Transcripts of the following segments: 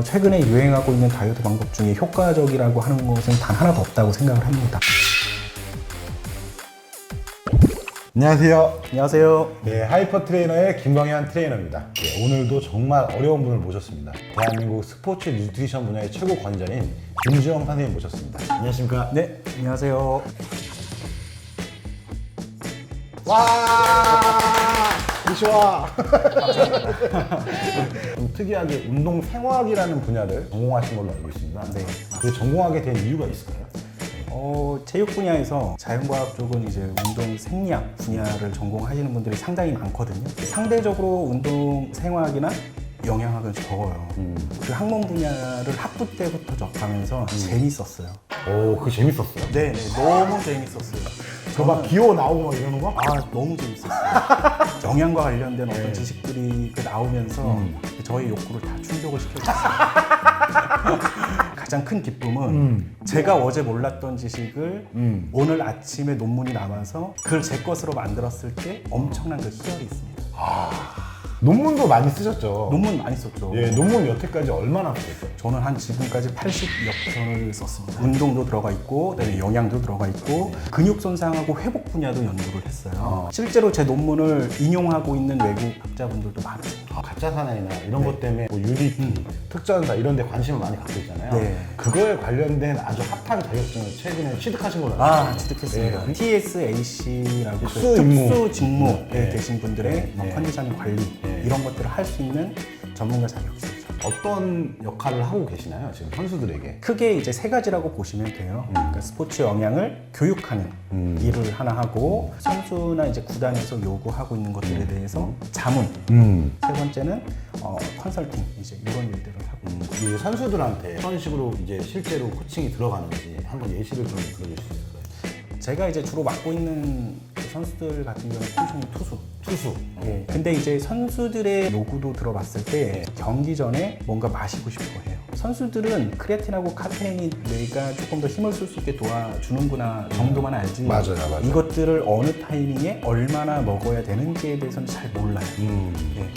최근에 유행하고 있는 다이어트 방법 중에 효과적이라고 하는 것은 단 하나도 없다고 생각을 합니다. 안녕하세요. 안녕하세요. 네, 하이퍼 트레이너의 김광현 트레이너입니다. 네, 오늘도 정말 어려운 분을 모셨습니다. 대한민국 스포츠 뉴트리션 분야의 최고 권위자인 김주영 선생님 모셨습니다. 안녕하십니까? 네, 안녕하세요. 와! 좋아. 좀 특이하게 운동 생화학이라는 분야를 전공하신 걸로 알고 있습니다. 네. 그 전공하게 된 이유가 있을까요? 체육 분야에서 자연과학 쪽은 이제 운동 생리학 분야를 전공하시는 분들이 상당히 많거든요. 상대적으로 운동 생화학이나 영양학은 적어요. 그 학문 분야를 학부 때부터 접하면서 재밌었어요. 오, 그거 재밌었어요? 네, 너무 재밌었어요. 저 막 기호 나오고 막 이러는 거? 너무 재밌었어요. 영양과 관련된 어떤 지식들이 나오면서 저의 욕구를 다 충족을 시켜줬어요. 가장 큰 기쁨은 제가 어제 몰랐던 지식을 오늘 아침에 논문이 남아서 그걸 제 것으로 만들었을 때 엄청난 그 희열이 있습니다. 논문도 많이 쓰셨죠? 논문 많이 썼죠. 예, 논문 여태까지 얼마나 쓰셨어요? 저는 한 지금까지 80여 편을 썼습니다. 운동도 들어가 있고, 그다음에 영양도 들어가 있고, 근육 손상하고 회복 분야도 연구를 했어요. 실제로 제 논문을 인용하고 있는 외국 학자분들도 많습니다. 가짜 사나이나 이런 것 때문에 뭐 UDT, 특전사 이런 데 관심을 많이 갖고 있잖아요. 네. 그거에 관련된 아주 핫한 자격증을 최근에 취득하신 걸로 알고 있습니다. 취득했습니다. 네. TSAC라고 특수 임무. 특수 직무에 네. 계신 분들의 네. 컨디션 관리 이런 것들을 할 수 있는 전문가 자격증이죠. 어떤 역할을 하고 계시나요? 지금 선수들에게? 크게 이제 세 가지라고 보시면 돼요. 그러니까 스포츠 영양을 교육하는 일을 하나 하고 선수나 이제 구단에서 요구하고 있는 것들에 대해서 자문. 세 번째는 컨설팅 이제 이런 일들을 하고. 이 선수들한테 어떤 식으로 이제 실제로 코칭이 들어가는지 한번 예시를 좀 들어줄 수 있을까요? 제가 이제 주로 맡고 있는 그 선수들 같은 경우는 포지션이 투수. 네. 근데 이제 선수들의 요구도 들어봤을 때 경기 전에 뭔가 마시고 싶어 해요. 선수들은 크레아틴하고 카페인이 뇌가 조금 더 힘을 쓸 수 있게 도와주는구나 정도만 알지. 맞아요. 이것들을 어느 타이밍에 얼마나 먹어야 되는지에 대해서는 잘 몰라요.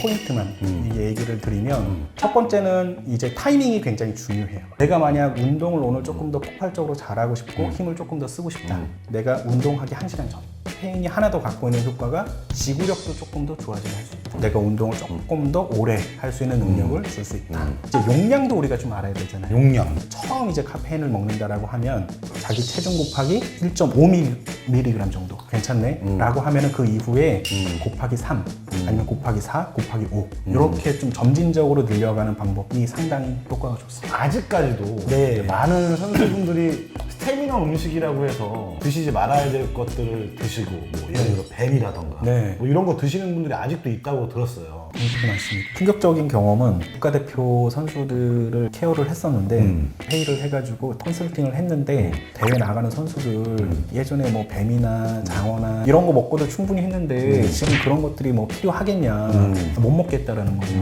포인트만 이 얘기를 드리면 첫 번째는 이제 타이밍이 굉장히 중요해요. 내가 만약 운동을 오늘 조금 더 폭발적으로 잘하고 싶고 힘을 조금 더 쓰고 싶다. 내가 운동하기 1시간 전. 카페인이 하나 더 갖고 있는 효과가 지구력도 조금 더 좋아지게 할 수 있다. 내가 운동을 조금 더 오래 할 수 있는 능력을 줄 수 있다. 이제 용량도 우리가 좀 알아야 되잖아요. 용량. 처음 이제 카페인을 먹는다라고 하면 자기 체중 곱하기 1.5mg 정도 괜찮네 라고 하면은 그 이후에 곱하기 3 아니면 곱하기 4, 곱하기 5 이렇게 좀 점진적으로 늘려가는 방법이 상당히 효과가 좋습니다. 아직까지도 네. 많은 선수분들이 스태미너 음식이라고 해서 드시지 말아야 될 것들을 드시고 뭐 예를 들어 뱀이라던가 네. 뭐 이런 거 드시는 분들이 아직도 있다고 들었어요. 굉장히 많습니다. 충격적인 경험은 국가대표 선수들을 케어를 했었는데 회의를 해가지고 컨설팅을 했는데 대회 나가는 선수들 예전에 뭐 뱀이나 장어나 이런 거 먹고도 충분히 했는데 지금 그런 것들이 뭐 필요하겠냐 못 먹겠다라는 거죠.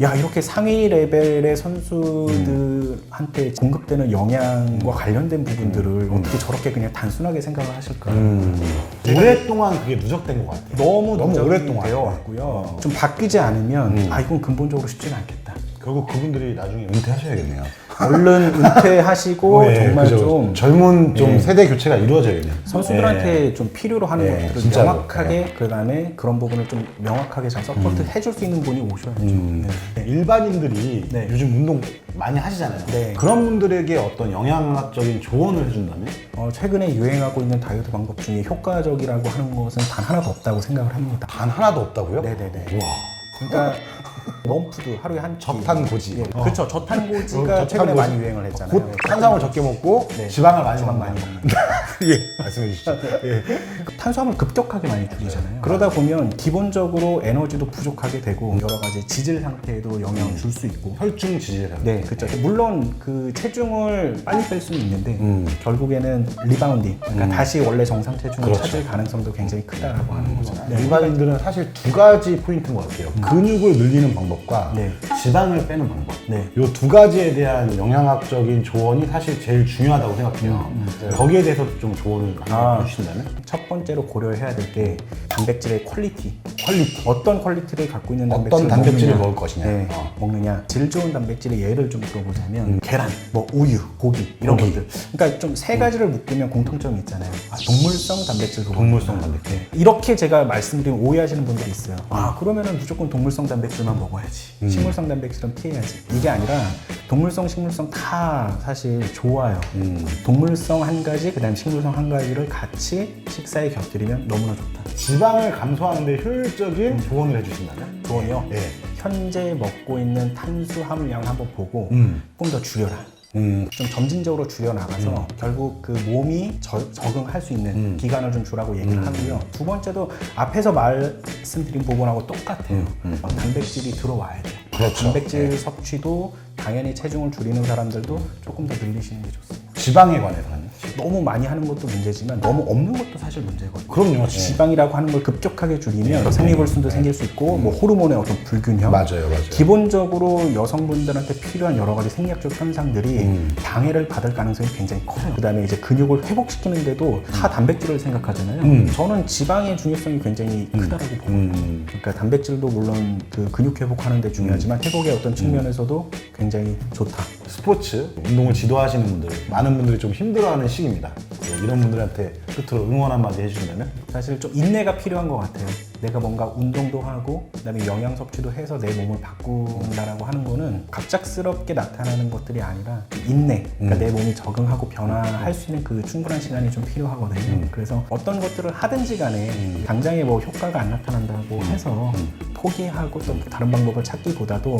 야, 이렇게 상위 레벨의 선수들한테 공급되는 영양과 관련된 부분들을 어떻게 저렇게 그냥 단순하게 생각을 하실까? 오랫동안 그게 누적된 것 같아요. 너무 오랫동안 되어 왔고요. 좀 바뀌지 않으면 이건 근본적으로 쉽지는 않겠다. 결국 그분들이 나중에 은퇴하셔야겠네요. 얼른 은퇴하시고 예, 정말 그죠. 좀 젊은 좀 세대 교체가 이루어져야겠네요. 선수들한테 좀 필요로 하는 예, 것들을 진짜로. 명확하게 그다음에 그런 부분을 좀 명확하게 잘 서포트 해줄 수 있는 분이 오셔야죠. 네. 일반인들이 네. 요즘 운동 많이 하시잖아요. 네. 그런 분들에게 어떤 영양학적인 조언을 해준다면? 최근에 유행하고 있는 다이어트 방법 중에 효과적이라고 하는 것은 단 하나도 없다고 생각을 합니다. 단 하나도 없다고요? 네네네. 우와. 그러니까 럼푸드 하루에 한 끼. 저탄고지. 그렇죠. 저탄고지가 저탄고지. 최근에 많이 유행을 했잖아요. 곧 탄수화물 적게 먹고 네. 지방을 많이 지방 먹는. 많이 먹는. 예, 말씀해 주시죠. 예. 탄수화물 급격하게 많이 줄이잖아요. 그러다 보면 기본적으로 에너지도 부족하게 되고 여러 가지 지질 상태에도 영향을 줄 수 있고. 혈중 지지라. 네, 그렇죠. 물론 그 체중을 빨리 뺄 수는 있는데 결국에는 리바운딩, 그러니까 다시 원래 정상 체중을 그렇죠. 찾을 가능성도 굉장히 크다라고 하는 거죠. 네. 일반인들은 사실 두 가지 포인트인 것 같아요. 근육을 늘리는 먹는 방법과 네. 지방을 빼는 방법. 네. 이 두 가지에 대한 영양학적인 조언이 사실 제일 중요하다고 생각해요. 거기에 대해서 좀 조언을 해주신다면? 첫 번째로 고려해야 될 게 단백질의 퀄리티. 어떤 퀄리티를 갖고 있는 단백질을, 어떤 단백질을 먹느냐. 먹을 것이냐. 네, 먹느냐. 질 좋은 단백질의 예를 좀 들어보자면 계란, 뭐 우유, 고기 이런 것들. 그러니까 좀 세 가지를 묶으면 공통점이 있잖아요. 동물성 단백질. 동물성 단백질. 네. 이렇게 제가 말씀드리면 오해하시는 분들이 있어요. 그러면은 무조건 동물성 단백질만 먹어야지. 식물성 단백질은 피해야지. 이게 아니라 동물성, 식물성 다 사실 좋아요. 동물성 한 가지, 그다음 식물성 한 가지를 같이 식사에 곁들이면 너무나 좋다. 지방을 감소하는 데 효율적인 조언을 해주신다면? 조언이요? 예. 현재 먹고 있는 탄수 함유량 한번 보고 조금 더 줄여라. 좀 점진적으로 줄여나가서 결국 그 몸이 적응할 수 있는 기간을 좀 주라고 얘기를 하고요. 두 번째도 앞에서 말씀드린 부분하고 똑같아요. 단백질이 들어와야 돼요. 그렇죠. 단백질 섭취도 당연히 체중을 줄이는 사람들도 조금 더 늘리시는 게 좋습니다. 지방에 관해서는? 너무 많이 하는 것도 문제지만 너무 없는 것도 사실 문제거든요. 그럼요. 지방이라고 하는 걸 급격하게 줄이면 생리불순도 생길 수 있고 뭐 호르몬의 어떤 불균형. 맞아요. 기본적으로 여성분들한테 필요한 여러 가지 생리학적 현상들이 방해를 받을 가능성이 굉장히 커요. 그다음에 이제 근육을 회복시키는데도 다 단백질을 생각하잖아요. 저는 지방의 중요성이 굉장히 크다라고 보거든요. 그러니까 단백질도 물론 그 근육 회복하는 데 중요하지만 회복의 어떤 측면에서도 굉장히 좋다. 스포츠, 운동을 지도하시는 분들, 많은 분들이 좀 힘들어하는 시기입니다. 이런 분들한테 끝으로 응원 한마디 해주신다면? 사실 좀 인내가 필요한 것 같아요. 내가 뭔가 운동도 하고 그다음에 영양 섭취도 해서 내 몸을 바꾼다라고 하는 거는 갑작스럽게 나타나는 것들이 아니라 인내, 그러니까 내 몸이 적응하고 변화할 수 있는 그 충분한 시간이 좀 필요하거든요. 그래서 어떤 것들을 하든지 간에 당장에 뭐 효과가 안 나타난다고 해서 포기하고 또 다른 방법을 찾기보다도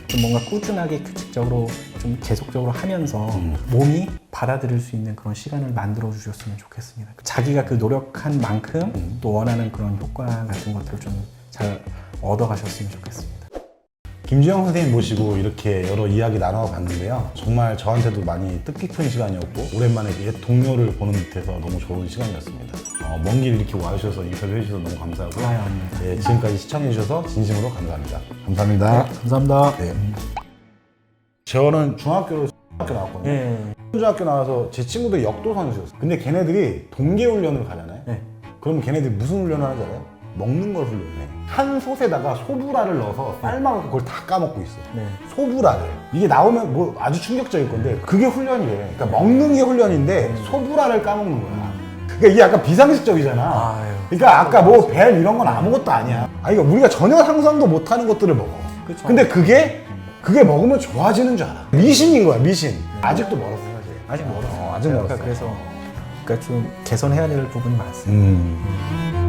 좀 뭔가 꾸준하게 규칙적으로 좀 계속적으로 하면서 몸이 받아들일 수 있는 그런 시간을 만들어 주셨으면 좋겠습니다. 자기가 그 노력한 만큼 또 원하는 그런 효과 같은 것들을 좀 잘 얻어가셨으면 좋겠습니다. 김주영 선생님 모시고 이렇게 여러 이야기 나눠봤는데요. 정말 저한테도 많이 뜻깊은 시간이었고 오랜만에 옛 동료를 보는 듯해서 너무 좋은 시간이었습니다. 먼 길 이렇게 와주셔서 인터뷰 해주셔서 너무 감사하고요. 아닙니다. 네, 지금까지 시청해주셔서 진심으로 감사합니다. 감사합니다. 감사합니다. 네. 저는 중학교 나왔거든요. 예. 중학교 나와서 제 친구들이 역도 선수였어요. 근데 걔네들이 동계 훈련을 가잖아요. 네. 그러면 걔네들이 무슨 훈련을 하는지 알아요? 먹는 걸 훈련해. 한 솥에다가 소브라를 넣어서 삶아서 그걸 다 까먹고 있어. 네. 소브라를. 이게 나오면 뭐 아주 충격적일 건데 그게 훈련이래. 그러니까 먹는 게 훈련인데 소브라를 까먹는 거야. 그러니까 이게 약간 비상식적이잖아. 아유. 그러니까 아까 뭐 벨 이런 건 아무것도 아니야. 그러니까 우리가 전혀 상상도 못하는 것들을 먹어. 그쵸. 근데 그게 먹으면 좋아지는 줄 알아. 미신인 거야, 미신. 아직도 멀었어, 사실. 아직 멀었어요. 아직 멀었어. 그래서 좀 개선해야 될 부분이 많습니다.